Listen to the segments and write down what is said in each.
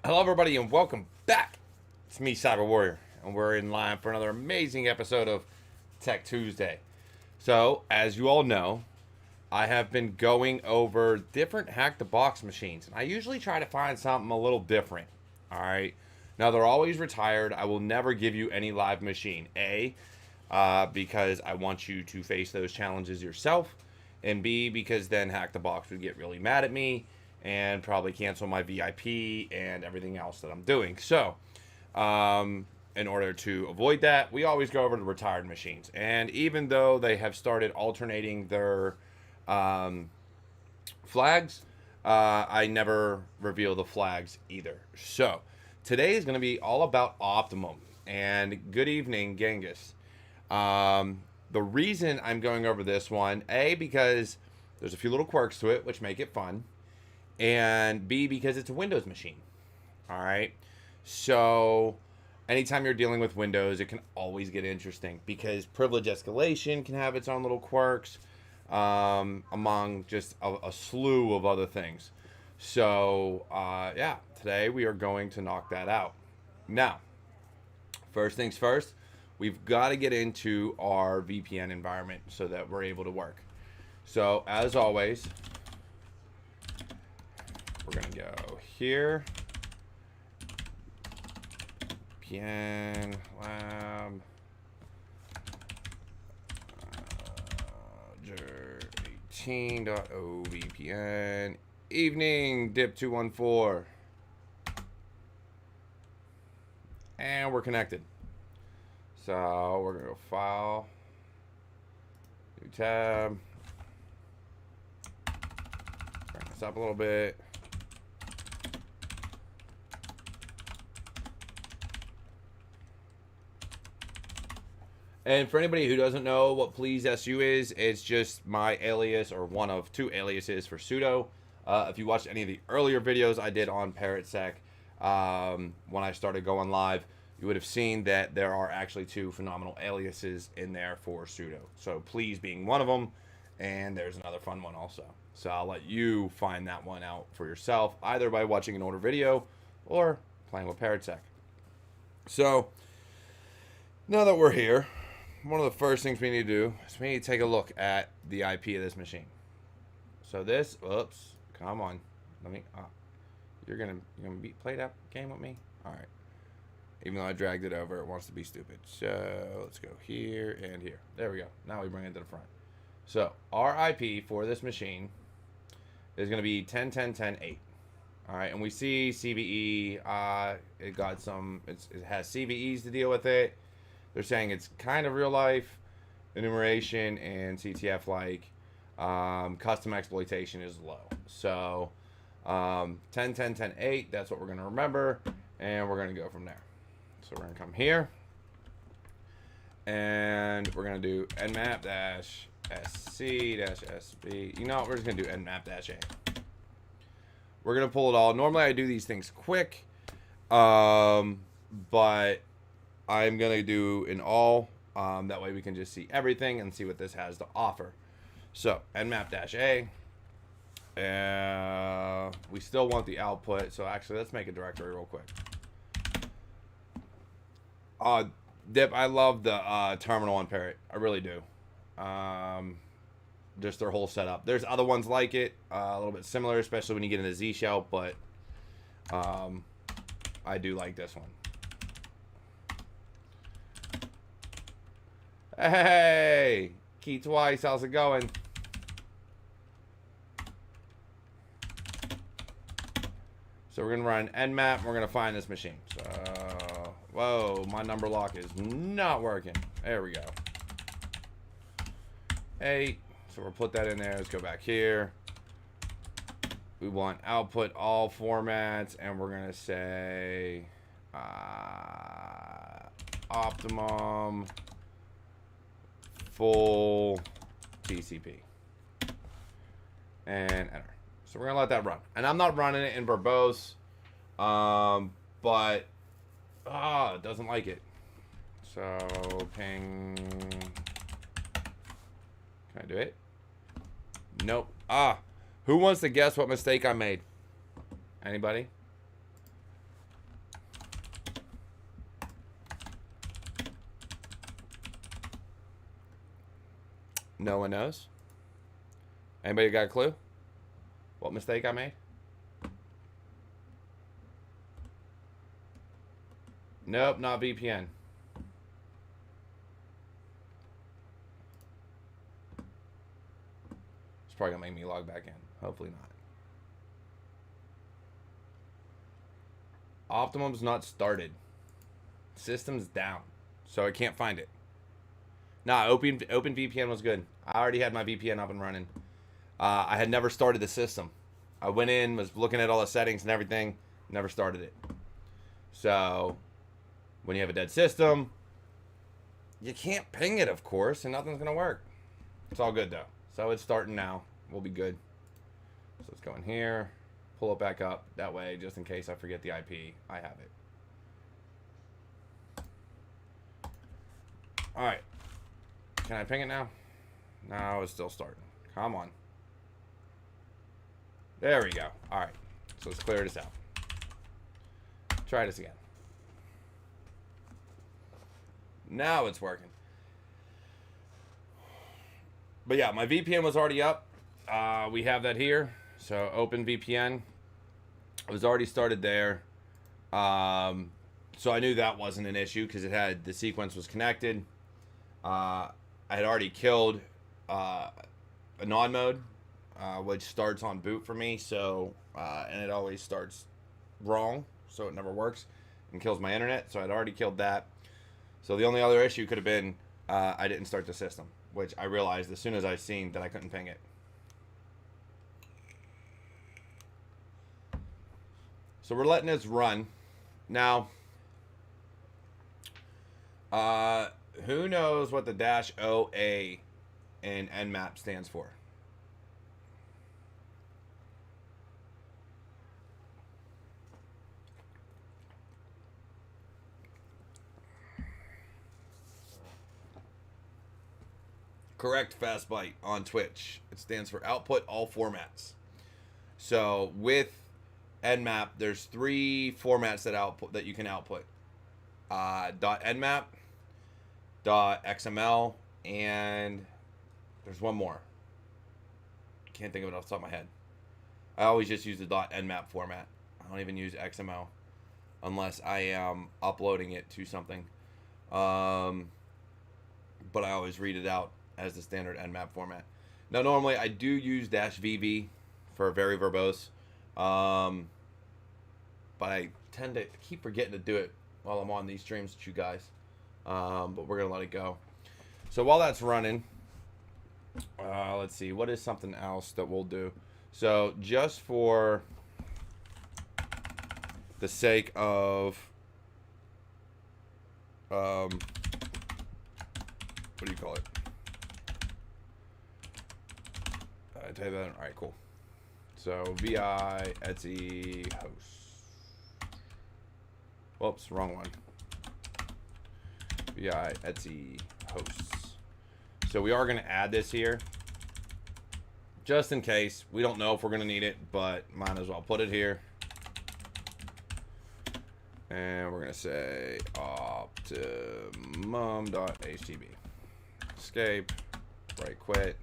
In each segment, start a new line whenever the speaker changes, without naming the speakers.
Hello, everybody, and welcome back. It's me, Cyber Warrior, and we're in line for another amazing episode of Tech Tuesday. So, as you all know, I have been going over different hack-the-box machines, and I usually try to find something a little different. All right. Now, they're always retired. I will never give you any live machine. Because I want you to face those challenges yourself, and B, because then Hack the Box would get really mad at me and probably cancel my VIP and everything else that I'm doing. So, in order to avoid that, we always go over to retired machines. And even though they have started alternating their flags, I never reveal the flags either. So, today is going to be all about Optimum. And good evening, Genghis. The reason I'm going over this one, A, because there's a few little quirks to it, which make it fun, and B, because it's a Windows machine. All right. So anytime you're dealing with Windows, it can always get interesting because privilege escalation can have its own little quirks, among just a slew of other things. So, yeah, today we are going to knock that out. Now, first things first, we've got to get into our VPN environment so that we're able to work. So, as always, we're going to go here. VPN lab. 18.ovpn. Evening, dip214. And we're connected. So we're going to go File, New tab, bring this up a little bit. And for anybody who doesn't know what Please SU is, it's just my alias or one of two aliases for sudo. If you watched any of the earlier videos I did on ParrotSec when I started going live, you would have seen that there are actually two phenomenal aliases in there for sudo. So Please being one of them, and there's another fun one also. So I'll let you find that one out for yourself, either by watching an older video or playing with ParrotSec. So now that we're here, one of the first things we need to do is we need to take a look at the IP of this machine. So this, oops, come on, let me. You're gonna play that game with me, all right? Even though I dragged it over, it wants to be stupid. So let's go here and here. There we go. Now we bring it to the front. So our IP for this machine is going to be 10.10.10.8. All right, and we see CVE. It got some. It has CVEs to deal with it. They're saying it's kind of real life enumeration and CTF like. Custom exploitation is low. So 10.10.10.8. That's what we're going to remember, and we're going to go from there. So we're going to come here, and we're going to do nmap-sc-sb. You know what? We're just going to do nmap-a. We're going to pull it all. Normally, I do these things quick, but I'm going to do an all. That way, we can just see everything and see what this has to offer. So nmap-a. We still want the output. So actually, let's make a directory real quick. Dip, I love the terminal on Parrot. I really do. Just their whole setup. There's other ones like it, a little bit similar, especially when you get into Z Shell, but I do like this one. Hey, Key Twice, how's it going? So we're gonna run nmap, and we're gonna find this machine. So, whoa, my number lock is not working. There we go. 8. So we'll put that in there. Let's go back here. We want output all formats, and we're gonna say Optimum full TCP, and enter. So we're gonna let that run, and I'm not running it in verbose, but it doesn't like it. So ping. Can I do it? Nope. Who wants to guess what mistake I made? Anybody? No one knows. Anybody got a clue? What mistake I made? Nope, not VPN. It's probably gonna make me log back in. Hopefully not. Optimum's not started. System's down. So I can't find it. Nah, Open VPN was good. I already had my VPN up and running. I had never started the system. I went in, was looking at all the settings and everything, never started it. So when you have a dead system, you can't ping it, of course, and nothing's gonna work. It's all good though. So it's starting now. We'll be good. So let's go in here, pull it back up. That way, just in case I forget the IP, I have it. All right. Can I ping it now? No, it's still starting. Come on. There we go. All right. So let's clear this out. Try this again. Now it's working. But yeah, my VPN was already up. We have that here. So open VPN. It was already started there. So I knew that wasn't an issue because it had the sequence was connected. I had already killed a non mode, which starts on boot for me. So and it always starts wrong, so it never works and kills my internet. So I'd already killed that. So the only other issue could have been I didn't start the system, which I realized as soon as I seen that I couldn't ping it. So we're letting this run. Now, who knows what the -OA in Nmap stands for? Correct, Fast Bite on Twitch. It stands for output all formats. So with Nmap, there's 3 formats that you can output. .nmap, .xml, and there's one more. Can't think of it off the top of my head. I always just use the .nmap format. I don't even use XML unless I am uploading it to something. But I always read it out as the standard Nmap format. Now, normally I do use -VV for very verbose, but I tend to keep forgetting to do it while I'm on these streams with you guys. But we're gonna let it go. So while that's running, let's see, what is something else that we'll do? So just for the sake of what do you call it? I tell you that. All right, cool. So VI Etsy hosts. Whoops, wrong one. VI Etsy hosts. So we are going to add this here, just in case. We don't know if we're going to need it, but might as well put it here. And we're going to say optimum.htb. Escape. Right quit.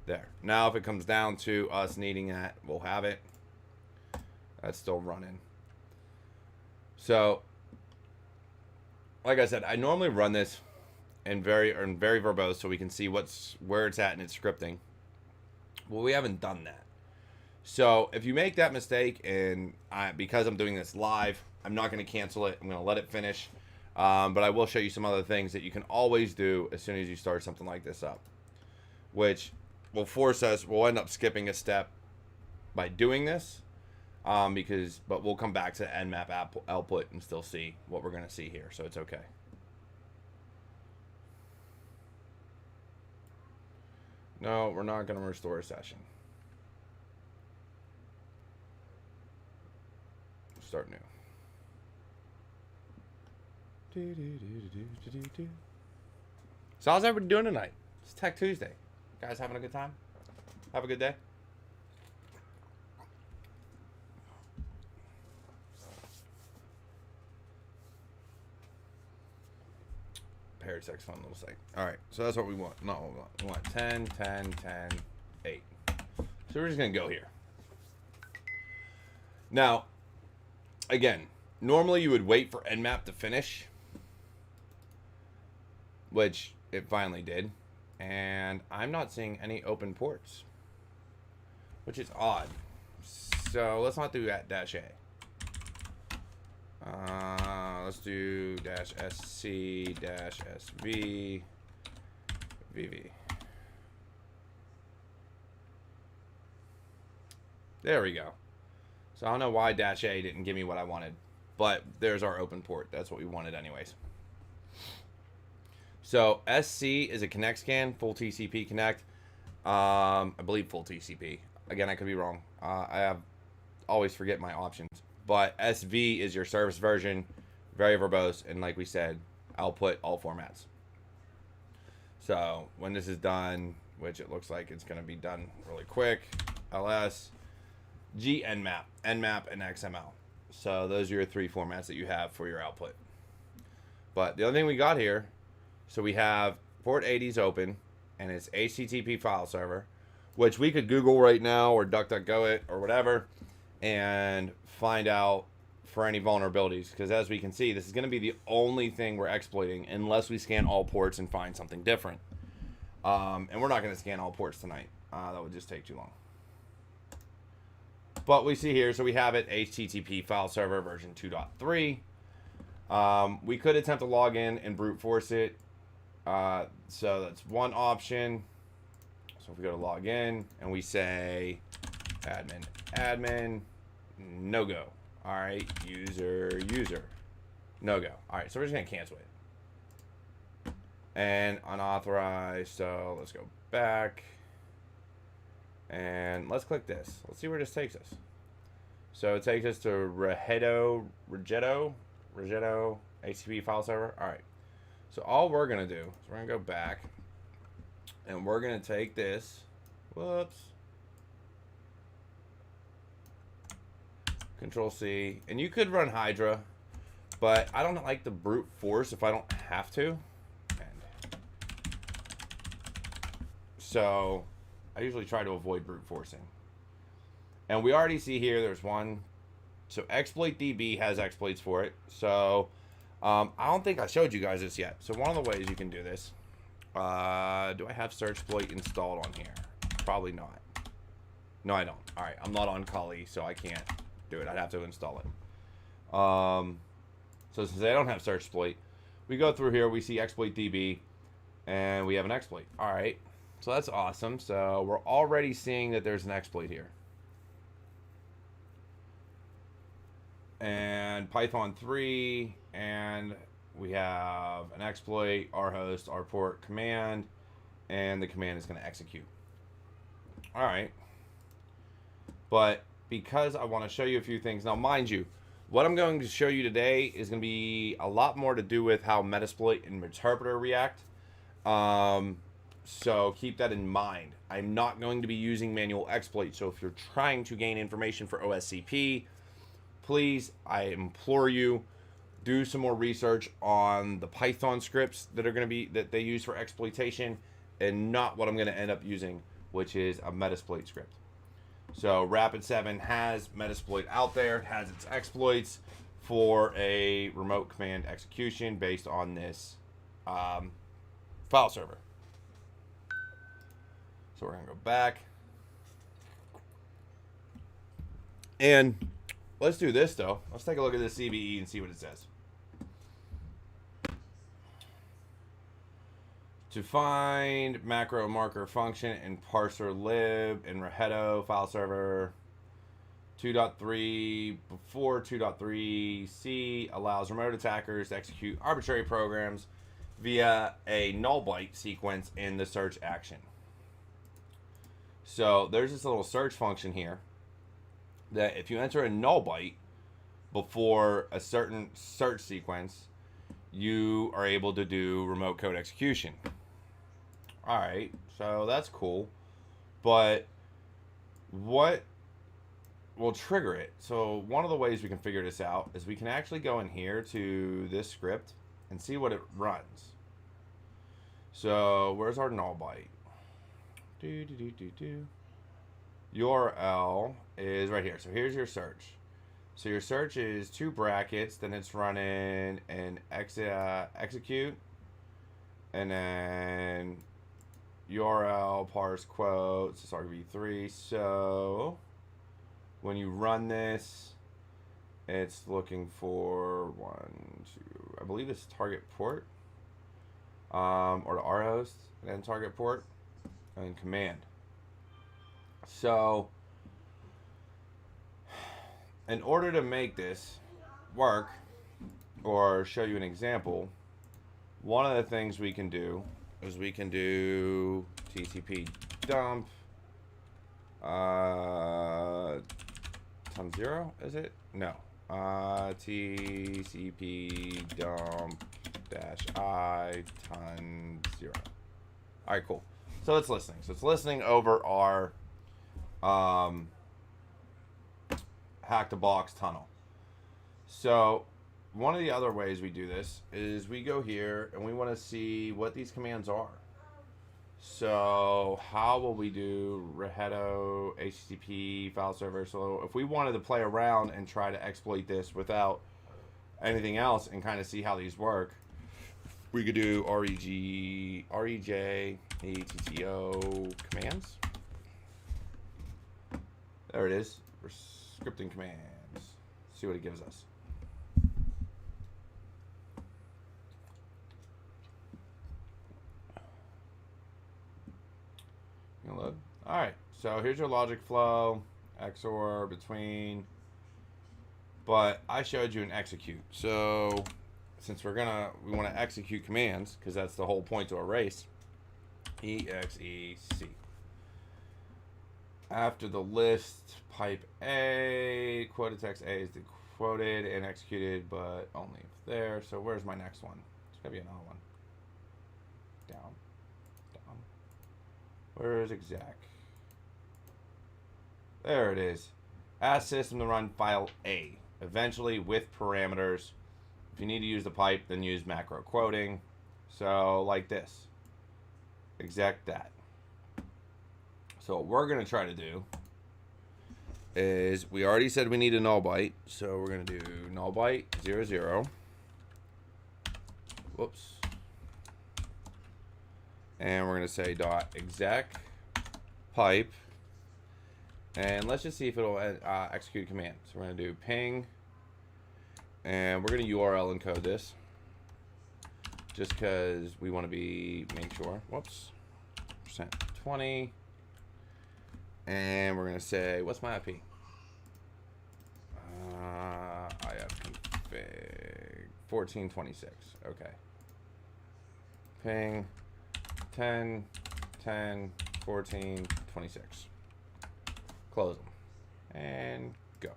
There. Now if it comes down to us needing that, we'll have it. That's still running. So like I said, I normally run this in very verbose so we can see where it's at in its scripting. Well, we haven't done that. So if you make that mistake, and because I'm doing this live, I'm not going to cancel it. I'm going to let it finish. But I will show you some other things that you can always do as soon as you start something like this up, which will force us, we'll end up skipping a step by doing this, but we'll come back to Nmap output and still see what we're going to see here, so it's okay. No, we're not going to restore a session. Start new. So how's everybody doing tonight? It's Tech Tuesday. Guys having a good time? Have a good day. parrotsec's fun little site. All right, so that's what we want. Not what we want. We want 10, 10, 10, 8. So we're just gonna go here. Now, again, normally you would wait for Nmap to finish, which it finally did, and I'm not seeing any open ports, which is odd. So let's not do that -A. Let's do -SC -SV VV. There we go. So I don't know why -A didn't give me what I wanted, but there's our open port. That's what we wanted anyways. So SC is a connect scan, full TCP connect. I believe full TCP. Again, I could be wrong. Always forget my options. But SV is your service version, very verbose, and like we said, output all formats. So when this is done, which it looks like it's going to be done really quick, LS, Nmap, Nmap, and XML. So those are your 3 formats that you have for your output. But the other thing we got here, so we have port 80 is open, and it's HTTP file server, which we could Google right now or DuckDuckGo it or whatever, and find out for any vulnerabilities, because as we can see, this is going to be the only thing we're exploiting unless we scan all ports and find something different. And we're not going to scan all ports tonight. That would just take too long. But we see here, so we have it, HTTP file server version 2.3. We could attempt to log in and brute force it. So that's one option. So if we go to log in and we say admin, no go. All right, user, no go. All right, so we're just gonna cancel it. And unauthorized, so let's go back. And let's click this. Let's see where this takes us. So it takes us to Rigetto HTTP file server. All right. So all we're gonna do is we're gonna go back, and we're gonna take this. Whoops. Control C, and you could run Hydra, but I don't like the brute force if I don't have to. And so I usually try to avoid brute forcing. And we already see here there's one. So exploit DB has exploits for it. So I don't think I showed you guys this yet. So one of the ways you can do this. Do I have searchsploit installed on here? Probably not. No, I don't. All right, I'm not on Kali, so I can't do it. I'd have to install it. So since I don't have searchsploit, we go through here. We see exploit DB, and we have an exploit. All right, so that's awesome. So we're already seeing that there's an exploit here. And Python 3, and we have an exploit, our host, our port command, and the command is going to execute. All right. But because I want to show you a few things. Now, mind you, what I'm going to show you today is going to be a lot more to do with how Metasploit and Meterpreter react. So keep that in mind. I'm not going to be using manual exploit. So if you're trying to gain information for OSCP, please, I implore you, do some more research on the Python scripts that are going to be that they use for exploitation, and not what I'm going to end up using, which is a Metasploit script. So Rapid7 has Metasploit out there, has its exploits for a remote command execution based on this file server. So we're going to go back. And let's do this, though. Let's take a look at this CVE and see what it says. To find macro marker function in parser lib in Rigetto file server 2.3 before 2.3c allows remote attackers to execute arbitrary programs via a null byte sequence in the search action. So there's this little search function here that if you enter a null byte before a certain search sequence, you are able to do remote code execution. All right, so that's cool, but what will trigger it? So one of the ways we can figure this out is we can actually go in here to this script and see what it runs. So where's our null byte? URL is right here. So here's your search. So your search is 2 brackets, then it's running an execute, and then URL parse quotes. It's argv3. So when you run this, it's looking for 1, 2. I believe it's target port, or the R host, and then target port, and then command. So in order to make this work, or show you an example, one of the things we can do is we can do TCP dump ton 0, is it? No. TCP dump -I ton 0. All right, cool. So it's listening. So it's listening over our hack the box tunnel. So one of the other ways we do this is we go here and we want to see what these commands are. So how will we do rehedo HTTP file server? So if we wanted to play around and try to exploit this without anything else and kind of see how these work, we could do rej etto commands. There it is. For scripting commands. See what it gives us. Load. All right. So here's your logic flow, XOR between. But I showed you an execute. So since we want to execute commands because that's the whole point to a race. EXEC. After the list, pipe A, quoted text A is quoted and executed, but only if there. So where's my next one? It's gotta be another one. Down. Where is exec? There it is. Ask system to run file A, eventually with parameters. If you need to use the pipe, then use macro quoting. So like this. Exec that. So what we're going to try to do is, we already said we need a null byte. So we're going to do null byte 00. Whoops. And we're going to say dot exec pipe. And let's just see if it'll execute a command. So we're going to do ping. And we're going to URL encode this. Just because we want to make sure. Whoops. %20. And we're going to say, what's my IP? IFconfig 1426. Okay. Ping 10, 10, 14, 26. Close them. And go.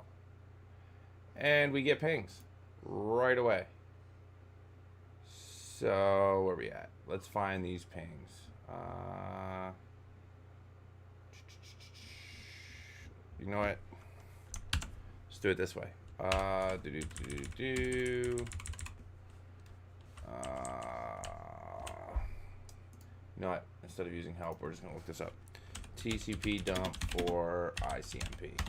And we get pings right away. So, where are we at? Let's find these pings. You know what? Let's do it this way. You know what? Instead of using help, we're just going to look this up. TCP dump for Icmp.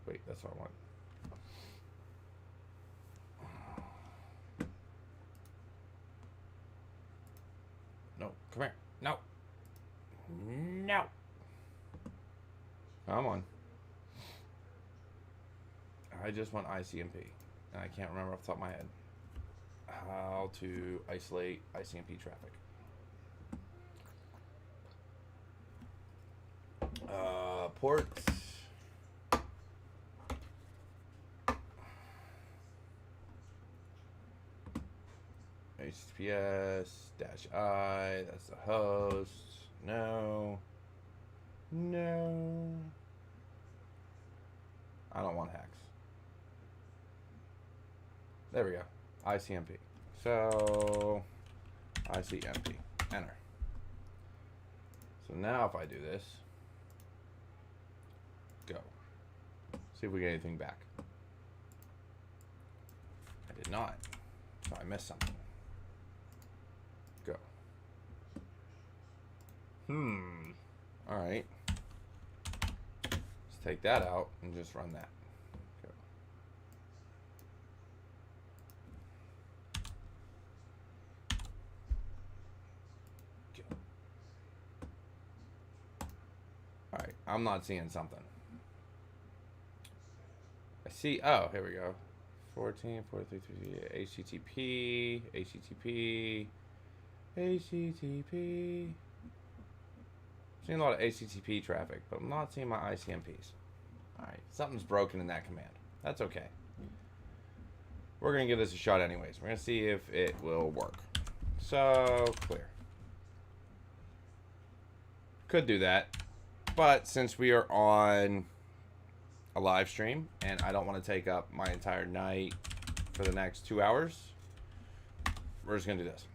Wait, that's what I want. No, come here. No. No. Come on. I just want Icmp. And I can't remember off the top of my head how to isolate Icmp traffic. Ports. HTTPS-I, that's the host. No. No. I don't want hacks. There we go. Icmp. So, Icmp. Enter. So now if I do this, go. See if we get anything back. did not. So I missed something. Go. All right. Let's take that out and just run that. Go. Go. All right. I'm not seeing something. I see. Oh, here we go. 14, 433, HTTP. Seeing a lot of HTTP traffic, but I'm not seeing my ICMPs. Alright, something's broken in that command. That's okay. We're going to give this a shot anyways. We're going to see if it will work. So, clear. Could do that. But since we are on a live stream and I don't want to take up my entire night for the next 2 hours, we're just going to do this.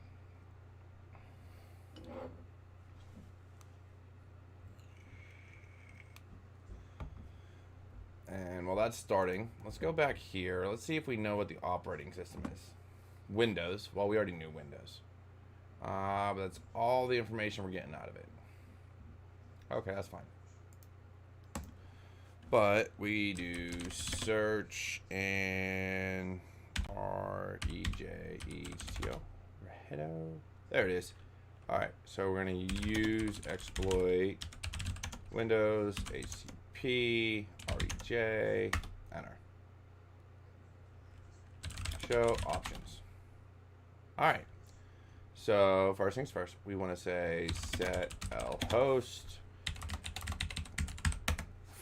And while that's starting, let's go back here. Let's see if we know what the operating system is. Windows. Well, we already knew Windows. But that's all the information we're getting out of it. Okay, that's fine. But we do search and REJETO. There it is. Alright, so we're going to use exploit Windows HTTP REJ, enter. Show options. Alright, so first things first, we want to say set L host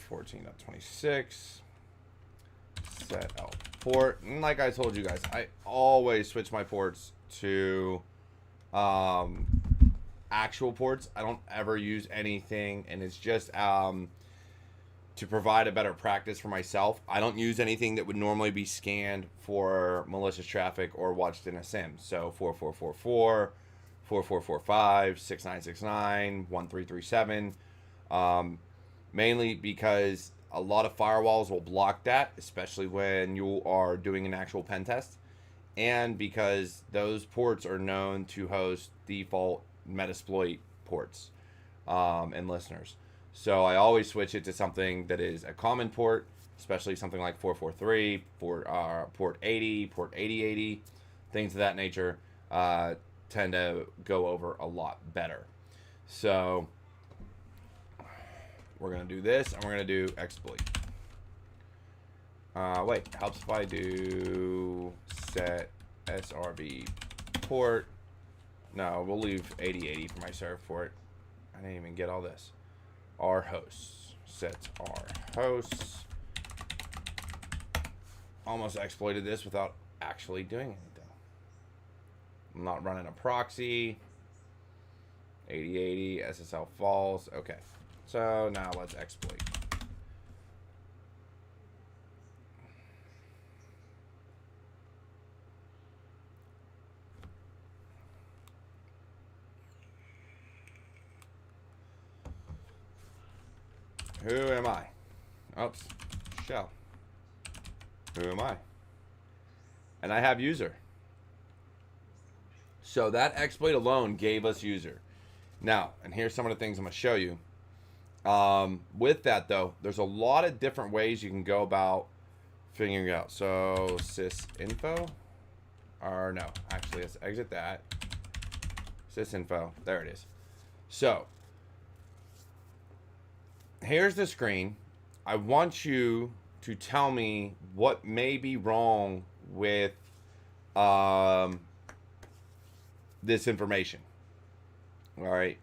14.26, set L port, and like I told you guys, I always switch my ports to actual ports. I don't ever use anything, and it's just to provide a better practice for myself. I don't use anything that would normally be scanned for malicious traffic or watched in a SIM. So 4444, 4445, 6969, 1337. Mainly because a lot of firewalls will block that, especially when you are doing an actual pen test. And because those ports are known to host default Metasploit ports and listeners. So I always switch it to something that is a common port, especially something like 443, port 80, port 8080, things of that nature tend to go over a lot better. So we're going to do this, and we're going to do exploit. Wait, helps if I do set SRV port. No, we'll leave 8080 for my serve port. I didn't even get all this. R hosts. Set R hosts. Almost exploited this without actually doing anything. I'm not running a proxy. 8080 SSL false. Okay. So now let's exploit. Who am I? Oops. Shell. Who am I? And I have user. So that exploit alone gave us user. Now, and here's some of the things I'm going to show you. With that, though, there's a lot of different ways you can go about figuring it out. So sysinfo. Or no, actually, let's exit that. Sysinfo. There it is. So here's the screen. I want you to tell me what may be wrong with this information. All right.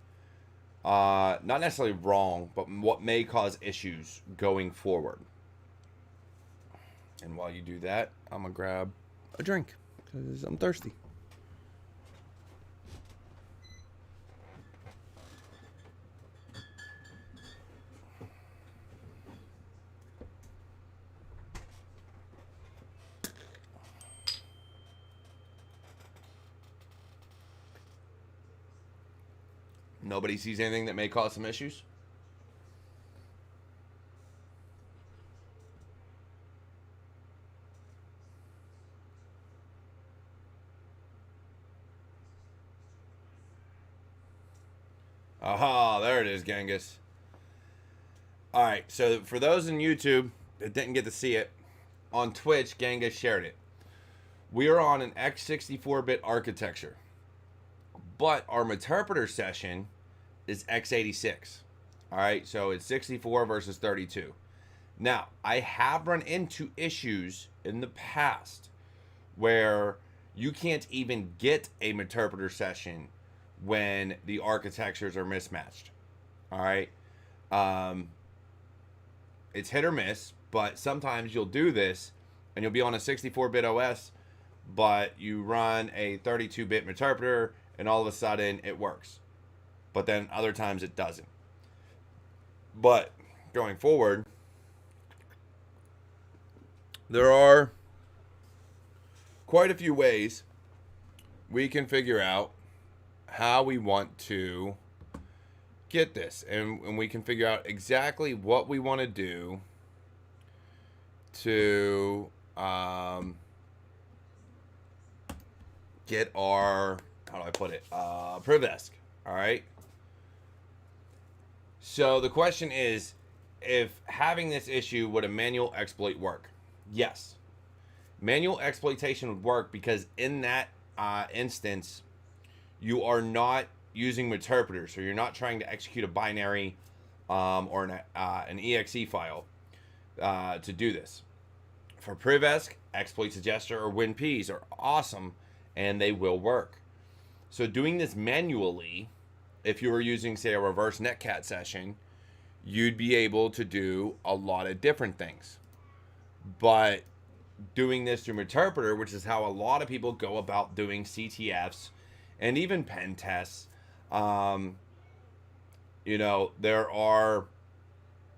Not necessarily wrong, but what may cause issues going forward. And while you do that, I'm going to grab a drink because I'm thirsty. Nobody sees anything that may cause some issues? Aha, there it is, Genghis. All right, so for those in YouTube that didn't get to see it, on Twitch, Genghis shared it. We are on an x64-bit architecture, but our interpreter session is x86. All right, so it's 64 versus 32. Now, I have run into issues in the past where you can't even get a interpreter session when the architectures are mismatched. All right. It's hit or miss, but sometimes you'll do this and you'll be on a 64-bit OS, but you run a 32-bit interpreter and all of a sudden it works. But then other times it doesn't. But going forward, there are quite a few ways we can figure out how we want to get this. And we can figure out exactly what we want to do to get our, how do I put it, Privesk. All right. So the question is, if having this issue, would a manual exploit work? Yes. Manual exploitation would work because in that instance, you are not using interpreters, so you're not trying to execute a binary or an exe file to do this. For Privesk, Exploit Suggester, or WinPs are awesome, and they will work. So doing this manually, if you were using, say, a reverse netcat session, you'd be able to do a lot of different things. But doing this through interpreter, which is how a lot of people go about doing CTFs and even pen tests, you know, there are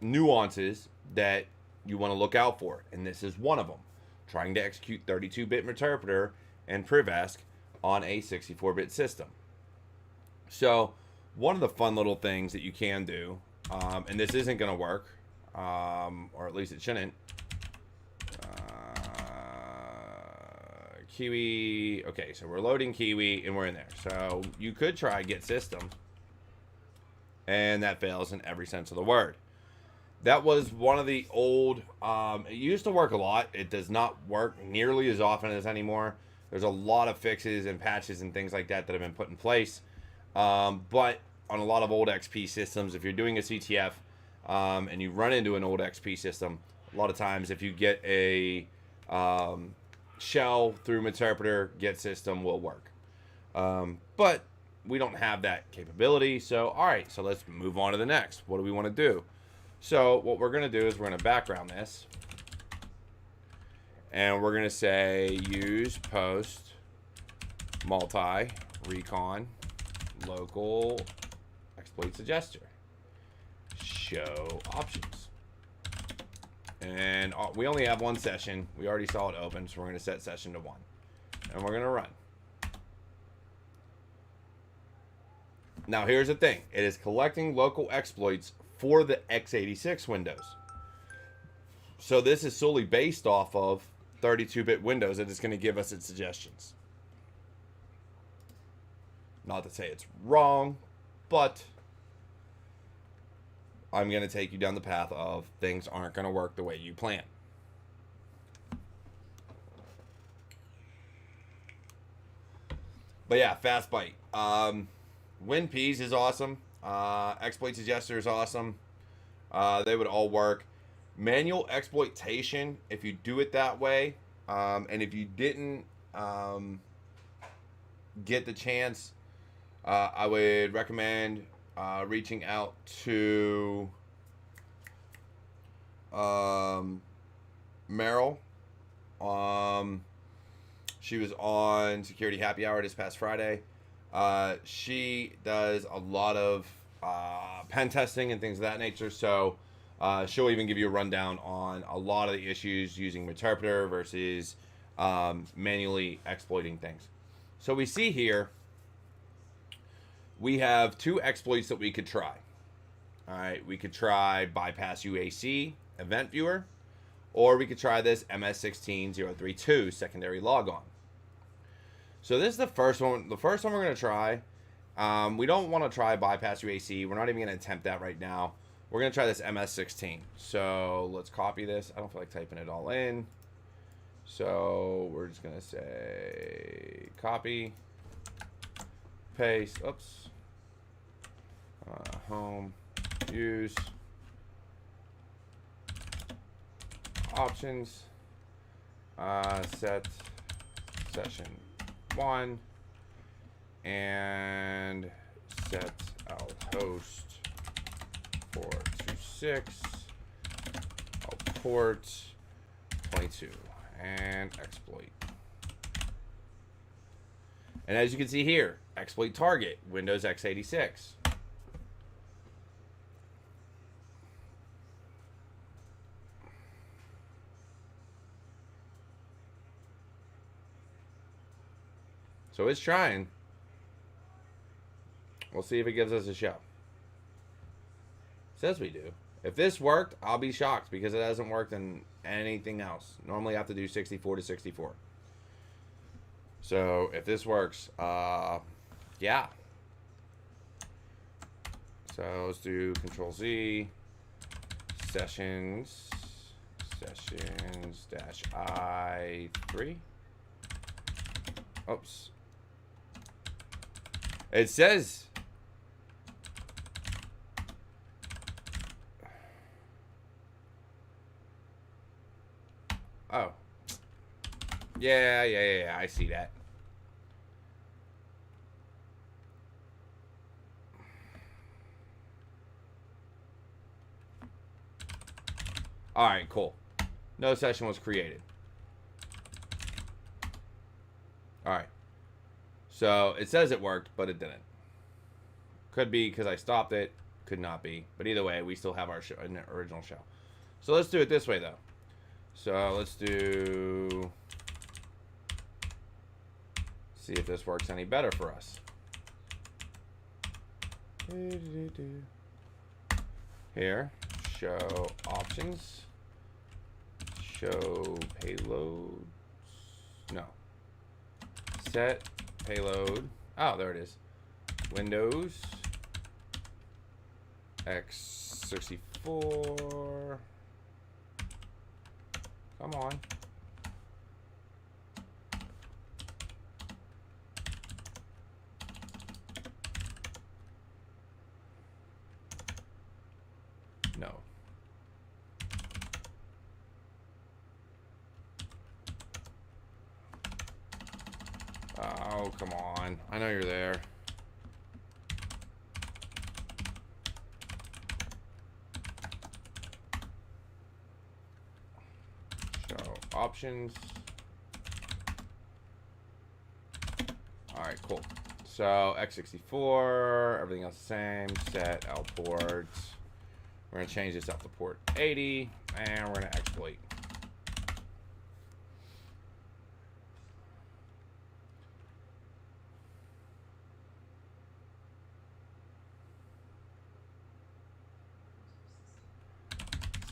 nuances that you want to look out for, and this is one of them. Trying to execute 32-bit interpreter and Privesk on a 64-bit system. So one of the fun little things that you can do, and this isn't going to work, or at least it shouldn't. Kiwi. Okay, so we're loading Kiwi and we're in there. So you could try get system, and that fails in every sense of the word. That was one of the old, it used to work a lot. It does not work nearly as often as anymore. There's a lot of fixes and patches and things like that that have been put in place. But on a lot of old XP systems, if you're doing a CTF and you run into an old XP system, a lot of times if you get a shell through interpreter, get system will work. But we don't have that capability. So, all right, so let's move on to the next. What do we want to do? So what we're going to do is we're going to background this. And we're going to say use post multi recon local exploit suggester. Show options. And we only have one session. We already saw it open, so we're going to set session to 1. And we're going to run. Now, here's the thing. It is collecting local exploits for the x86 Windows. So this is solely based off of 32-bit Windows, and it's going to give us its suggestions. Not to say it's wrong, but I'm going to take you down the path of things aren't going to work the way you plan. But yeah, fast bite. WinPs is awesome. Exploit Suggester is awesome. They would all work. Manual exploitation, if you do it that way, and if you didn't get the chance, I would recommend reaching out to Meryl. She was on Security Happy Hour this past Friday. She does a lot of pen testing and things of that nature, so she'll even give you a rundown on a lot of the issues using interpreter versus manually exploiting things. So we see here we have 2 exploits that we could try. All right, we could try bypass UAC event viewer, or we could try this MS16032 secondary logon. So this is the first one. The first one we're going to try. We don't want to try bypass UAC. We're not even going to attempt that right now. We're going to try this MS16. So let's copy this. I don't feel like typing it all in. So we're just going to say copy, paste, oops, home, use, options, set session 1, and set our host 426, our port 22, and exploit. And as you can see here, exploit target, Windows x86. So it's trying. We'll see if it gives us a show. Says we do. If this worked, I'll be shocked because it hasn't worked in anything else. Normally I have to do 64 to 64. So if this works, yeah. So let's do Control Z, sessions dash I3. Oops. It says oh. Yeah, I see that. All right, cool. No session was created. All right. So it says it worked, but it didn't. Could be because I stopped it. Could not be. But either way, we still have our show, an original show. So let's do it this way, though. So let's do... see if this works any better for us. Here, show options. Show payloads. No. Set payload. Oh, there it is. Windows x64. Come on. No. Oh, come on. I know you're there. Show options. All right, cool. So x64, everything else the same. Set L ports. We're going to change this up to port 80, and we're going to exploit.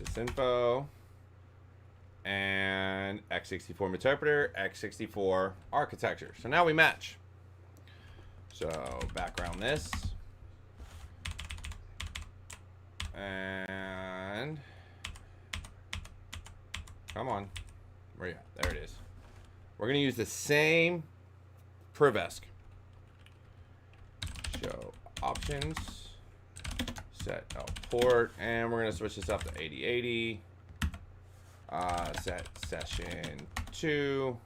Sysinfo and x64 interpreter, x64 architecture. So now we match. So background this. And come on, where you at? There it is. We're gonna use the same privesc. Show options, set L port, and we're gonna switch this up to 8080. Set session 2,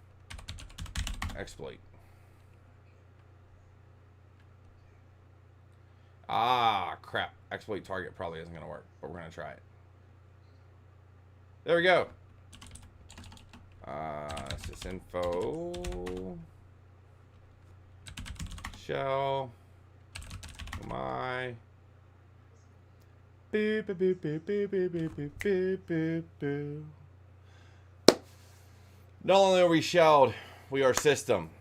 exploit. Ah, crap. Exploit target probably isn't going to work, but we're going to try it. There we go. Sysinfo. Shell. My. Boop, boop, boop, boop, boop, boop, boop, boop, boop, boop. Not only are we shelled, we are system.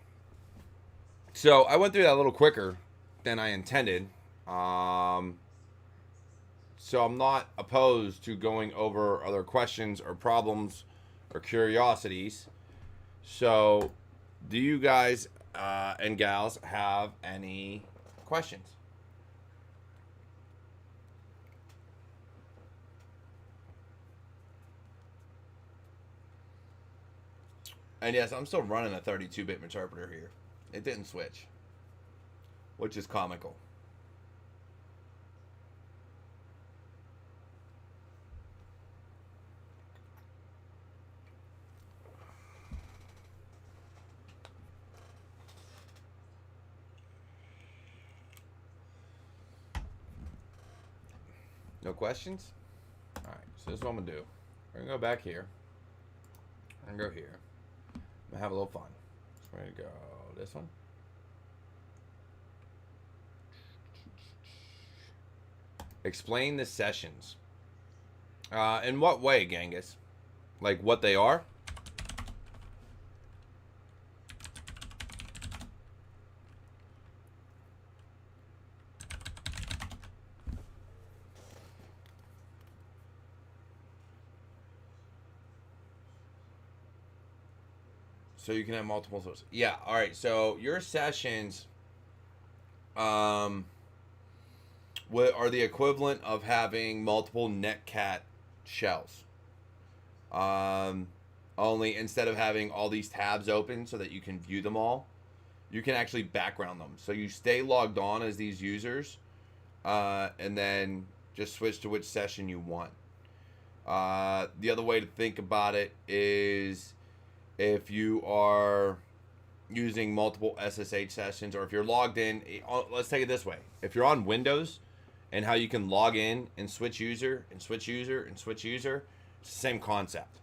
So I went through that a little quicker than I intended. So I'm not opposed to going over other questions or problems or curiosities. So do you guys and gals have any questions? And yes, I'm still running a 32-bit interpreter here. It didn't switch, which is comical. No questions? All right, so this is what I'm going to do. We're going to go back here. I'm going to go here. I'm going to have a little fun. So we're going to go this one. Explain the sessions. In what way, Genghis? Like what they are? So you can have multiple sources. Yeah, all right. So your sessions what are the equivalent of having multiple netcat shells. Only instead of having all these tabs open so that you can view them all, you can actually background them. So you stay logged on as these users, and then just switch to which session you want. The other way to think about it is if you are using multiple SSH sessions, or if you're logged in, let's take it this way. If you're on Windows and how you can log in and switch user and switch user and switch user, it's the same concept.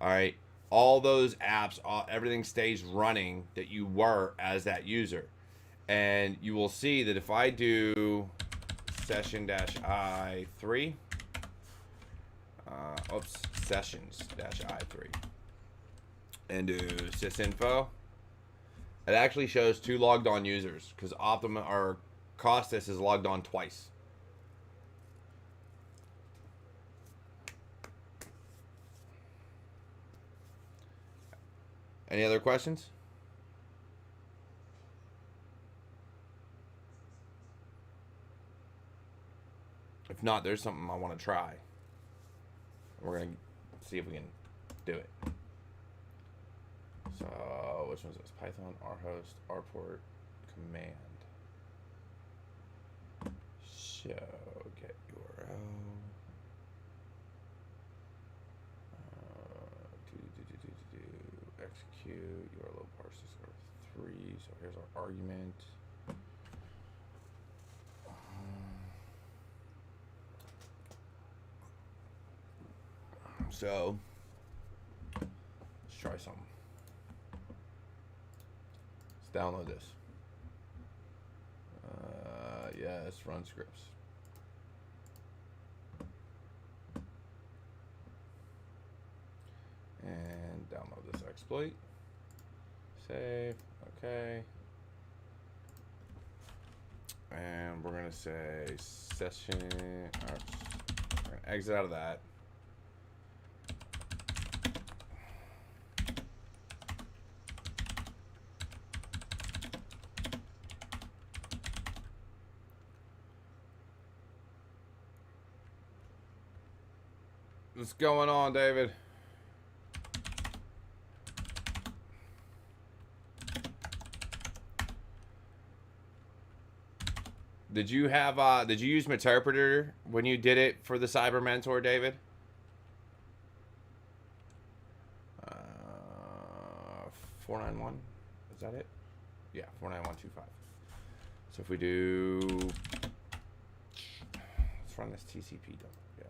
All right. All those apps, everything stays running that you were as that user. And you will see that if I do session-i3, sessions-i3, and do sysinfo, it actually shows 2 logged on users because Optima or Costas is logged on twice. Any other questions? If not, there's something I want to try. We're going to see if we can do it. So, which one's this? Python, rhost, rport, command. Show, get URL. Execute, URL parses are 3. So here's our argument. So, let's try something. Let's download this. Yes, run scripts. And download this exploit. Save. Okay. And we're going to say session. We're going to exit out of that. What's going on, David? Did you have did you use Meterpreter when you did it for the Cyber Mentor, David? 491, is that it? Yeah, 49125. So if we do, let's run this TCP dump. Yeah.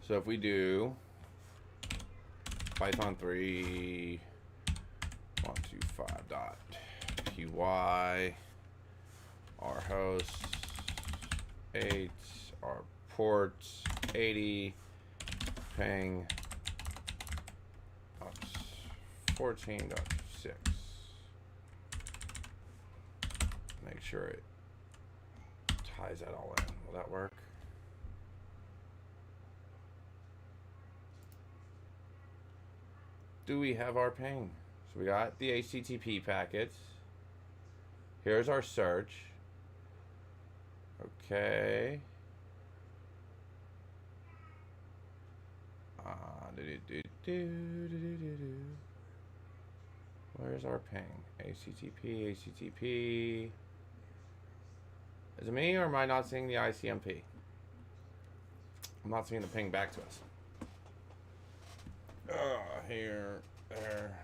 So if we do Python 3 125.py rhost 8 our port 80 ping 14.6. Make sure it ties that all in. Will that work? Do we have our ping? So we got the HTTP packets. Here's our search. Okay. Where's our ping? HTTP, HTTP. Is it me or am I not seeing the Icmp? I'm not seeing the ping back to us. Here, there.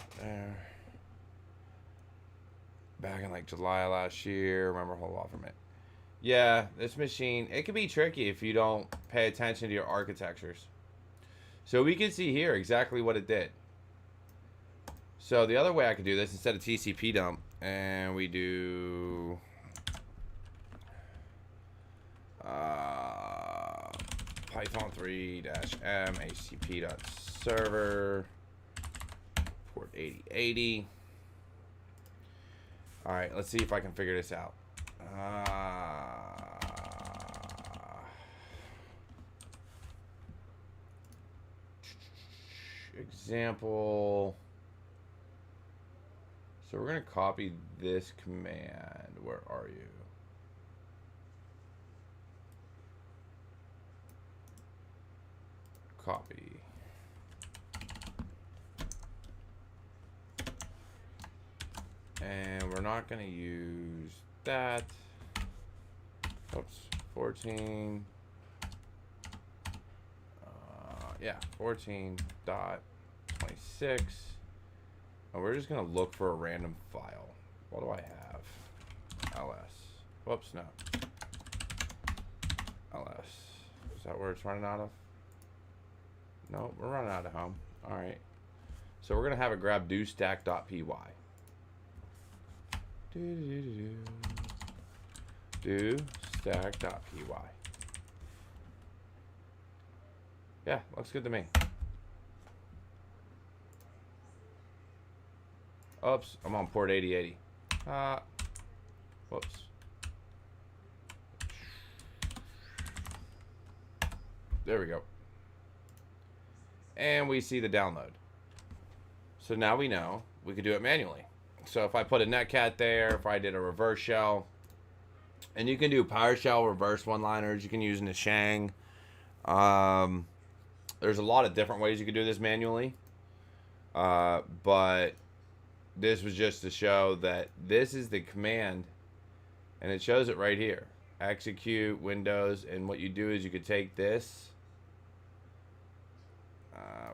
Back in like July last year. Remember, hold on for a minute. Yeah, this machine, it can be tricky if you don't pay attention to your architectures. So we can see here exactly what it did. So the other way I could do this, instead of TCP dump, and we do Python 3-m http.server port 8080. All right, let's see if I can figure this out. Example. So we're going to copy this command. Where are you? Copy. And we're not going to use that. Oops, 14. Yeah, 14.26. And we're just going to look for a random file. What do I have? ls. Whoops, no. ls. Is that where it's running out of? No, we're running out of home. All right. So we're going to have it grab dostack.py. dostack.py. Yeah, looks good to me. Oops, I'm on port 8080. Whoops. There we go. And we see the download. So now we know we could do it manually. So if I put a netcat there, if I did a reverse shell, and you can do PowerShell reverse one-liners, you can use Nashang. There's a lot of different ways you could do this manually. But this was just to show that this is the command, and it shows it right here. Execute Windows, and what you do is you could take this.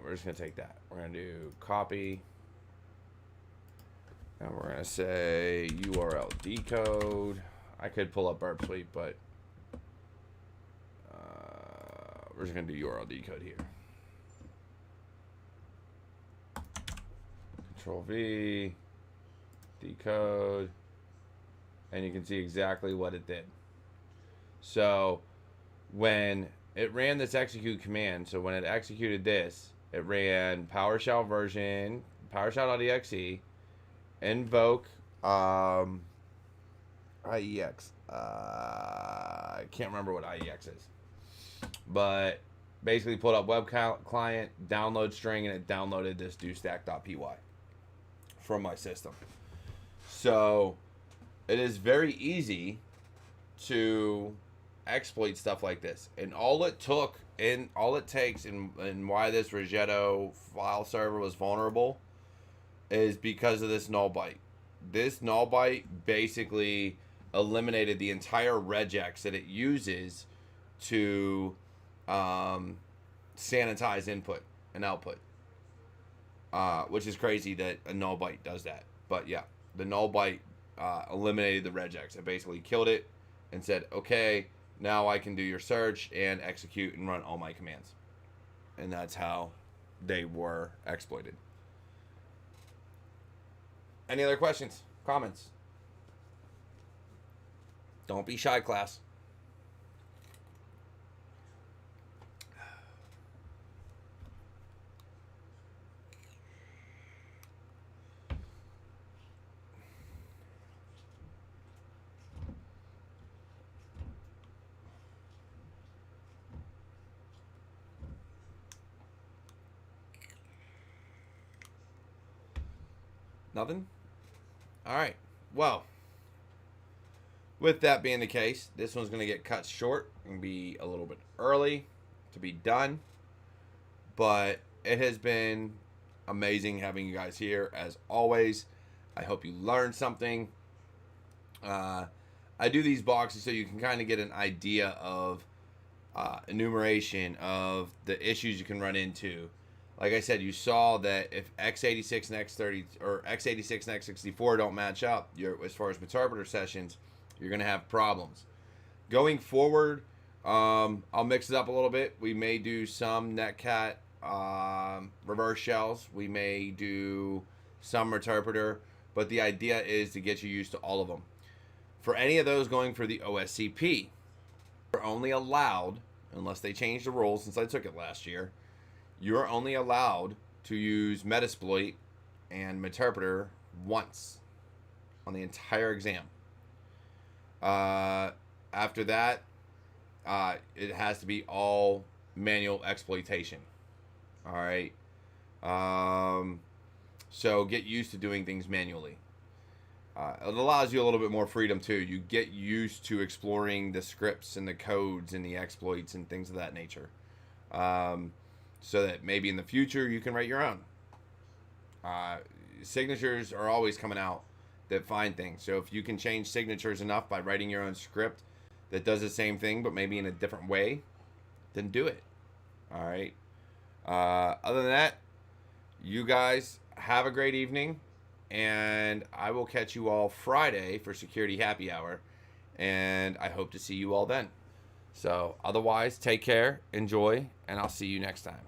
We're just going to take that. We're going to do copy. And we're going to say URL decode. I could pull up Burp Suite, but we're just going to do URL decode here. Control V, decode, and you can see exactly what it did. So when it ran this execute command, so when it executed this, it ran PowerShell version, PowerShell.exe, invoke IEX. I can't remember what IEX is, but basically pulled up web client, download string, and it downloaded this dostack.py from my system. So it is very easy to exploit stuff like this, and all it takes and why this Rigetto file server was vulnerable is because of this null byte. This null byte basically eliminated the entire regex that it uses to sanitize input and output, which is crazy that a null byte does that. But yeah, the null byte eliminated the regex. It basically killed it and said, okay, now I can do your search and execute and run all my commands. And that's how they were exploited. Any other questions? Comments? Don't be shy, class. Nothing? All right. Well, with that being the case, this one's going to get cut short and be a little bit early to be done. But it has been amazing having you guys here as always. I hope you learned something. I do these boxes so you can kind of get an idea of enumeration of the issues you can run into. Like I said, you saw that if x86 and x30 or x86 and x64 don't match up, as far as interpreter sessions, you're going to have problems. Going forward, I'll mix it up a little bit. We may do some netcat reverse shells. We may do some interpreter, but the idea is to get you used to all of them. For any of those going for the OSCP, you're only allowed, unless they change the rules since I took it last year, you're only allowed to use Metasploit and Meterpreter once on the entire exam. After that, it has to be all manual exploitation. All right. So get used to doing things manually. It allows you a little bit more freedom too. You get used to exploring the scripts and the codes and the exploits and things of that nature. So that maybe in the future you can write your own. Signatures are always coming out that find things. So if you can change signatures enough by writing your own script that does the same thing but maybe in a different way, then do it. All right. Other than that, you guys have a great evening, and I will catch you all Friday for Security Happy Hour, and I hope to see you all then. So otherwise, take care, enjoy, and I'll see you next time.